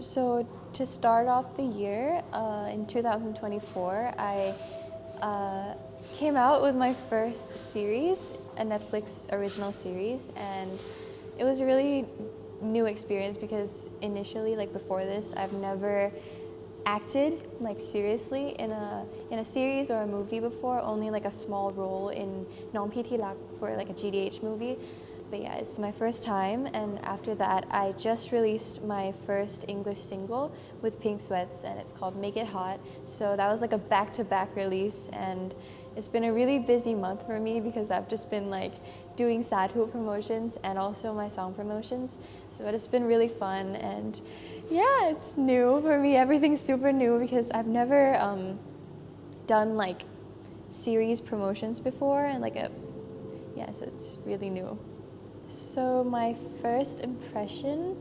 So to start off the year, in 2024, I came out with my first series, a Netflix original series, and it was a really new experience because initially, like before this, I've never acted like seriously in a series or a movie before, only like a small role in Nong PT Lak for like a GDH movie. But yeah, it's my first time, and after that I just released my first English single with Pink Sweats, and it's called Make It Hot. So that was like a back-to-back release, and it's been a really busy month for me because I've just been like doing Sadhu promotions and also my song promotions. So it's been really fun, and yeah, it's new for me. Everything's super new because I've never done like series promotions before, and so it's really new. So my first impression,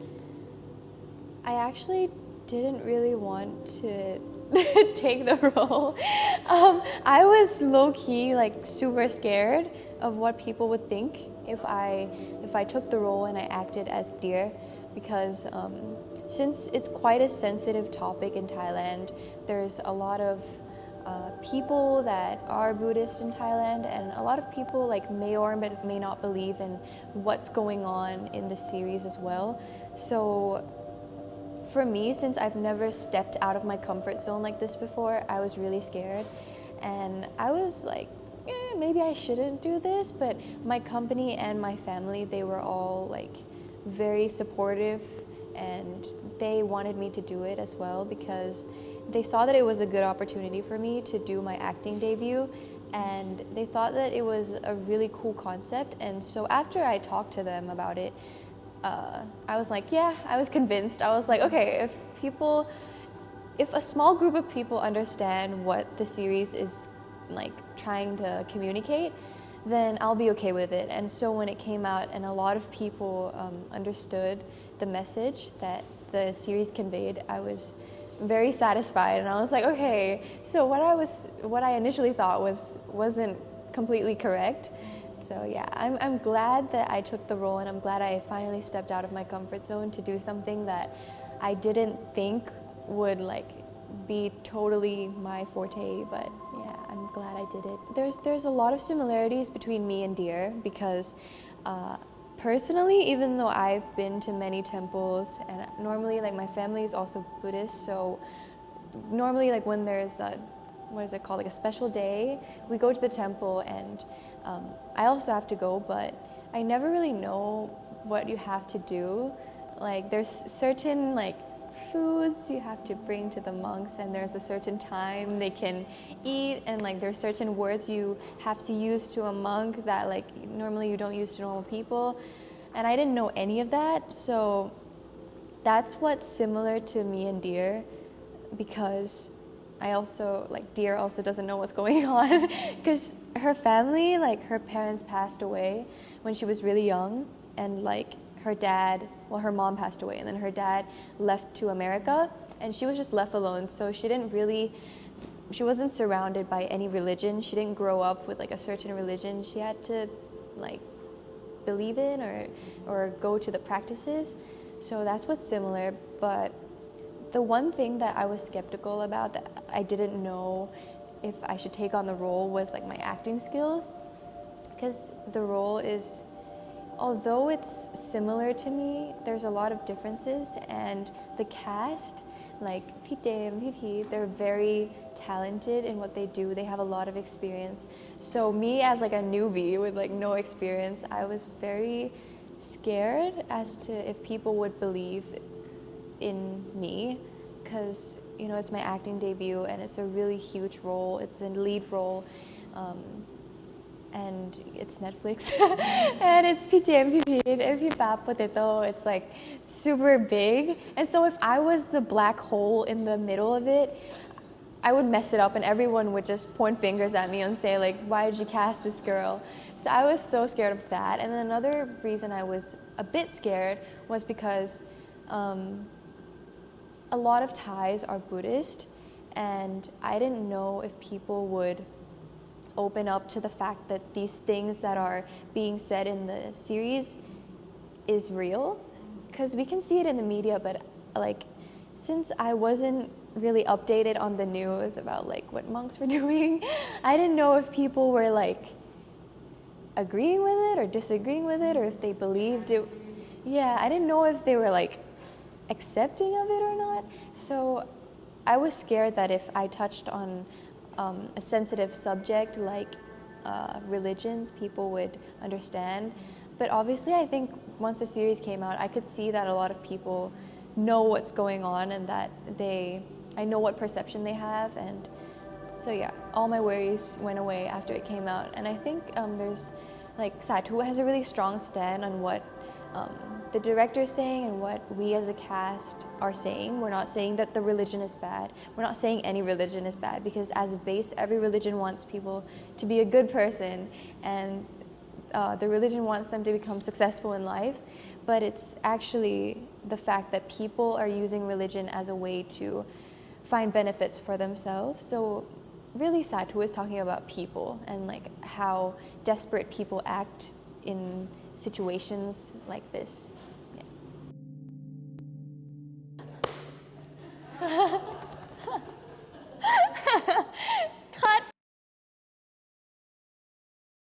I actually didn't really want to take the role. I was low-key like super scared of what people would think if I took the role and I acted as Dear, because since it's quite a sensitive topic in Thailand, there's a lot of people that are Buddhist in Thailand, and a lot of people like may or may not believe in what's going on in the series as well. So for me, since I've never stepped out of my comfort zone like this before, I was really scared, and I was like, maybe I shouldn't do this. But my company and my family, they were all like very supportive, and they wanted me to do it as well because they saw that it was a good opportunity for me to do my acting debut, and they thought that it was a really cool concept. And so after I talked to them about it, I was like, I was convinced. I was like, okay, if a small group of people understand what the series is like trying to communicate, then I'll be okay with it. And so when it came out and a lot of people understood the message that the series conveyed, I was very satisfied, and I was like, okay, so what I initially thought wasn't completely correct. So yeah, I'm glad that I took the role, and I'm glad I finally stepped out of my comfort zone to do something that I didn't think would like be totally my forte. But yeah, I'm glad I did it. There's a lot of similarities between me and Dear because personally, even though I've been to many temples, and normally like my family is also Buddhist, so normally like when there's like a special day, we go to the temple, and I also have to go, but I never really know what you have to do. Like there's certain like foods you have to bring to the monks, and there's a certain time they can eat, and like there's certain words you have to use to a monk that like normally you don't use to normal people, and I didn't know any of that. So that's what's similar to me and Dear, because I also like Dear also doesn't know what's going on because her family, like her parents passed away when she was really young, and like her mom passed away, and then her dad left to America, and she was just left alone. So she wasn't surrounded by any religion. She didn't grow up with like a certain religion she had to like believe in or go to the practices. So that's what's similar. But the one thing that I was skeptical about, that I didn't know if I should take on the role, was like my acting skills, because the role is, although it's similar to me, there's a lot of differences, and the cast, like Pete and PP, they're very talented in what they do. They have a lot of experience. So me as like a newbie with like no experience, I was very scared as to if people would believe in me, because it's my acting debut, and it's a really huge role. It's a lead role. And it's Netflix, and it's PTM, and Potato. It's like super big, and so if I was the black hole in the middle of it, I would mess it up, and everyone would just point fingers at me and say like, why did you cast this girl? So I was so scared of that. And then another reason I was a bit scared was because a lot of Thais are Buddhist, and I didn't know if people would open up to the fact that these things that are being said in the series is real, because we can see it in the media, but like, since I wasn't really updated on the news about like what monks were doing, I didn't know if people were like agreeing with it or disagreeing with it, or if they believed it. Yeah, I didn't know if they were like accepting of it or not. So I was scared that if I touched on a sensitive subject like religions, people would understand. But obviously, I think once the series came out, I could see that a lot of people know what's going on, and that I know what perception they have. And so yeah, all my worries went away after it came out. And I think there's like Satu has a really strong stand on what the director is saying and what we as a cast are saying. We're not saying that the religion is bad. We're not saying any religion is bad, because as a base, every religion wants people to be a good person, and the religion wants them to become successful in life. But it's actually the fact that people are using religion as a way to find benefits for themselves. So really, Satu is talking about people and like how desperate people act in situations like this.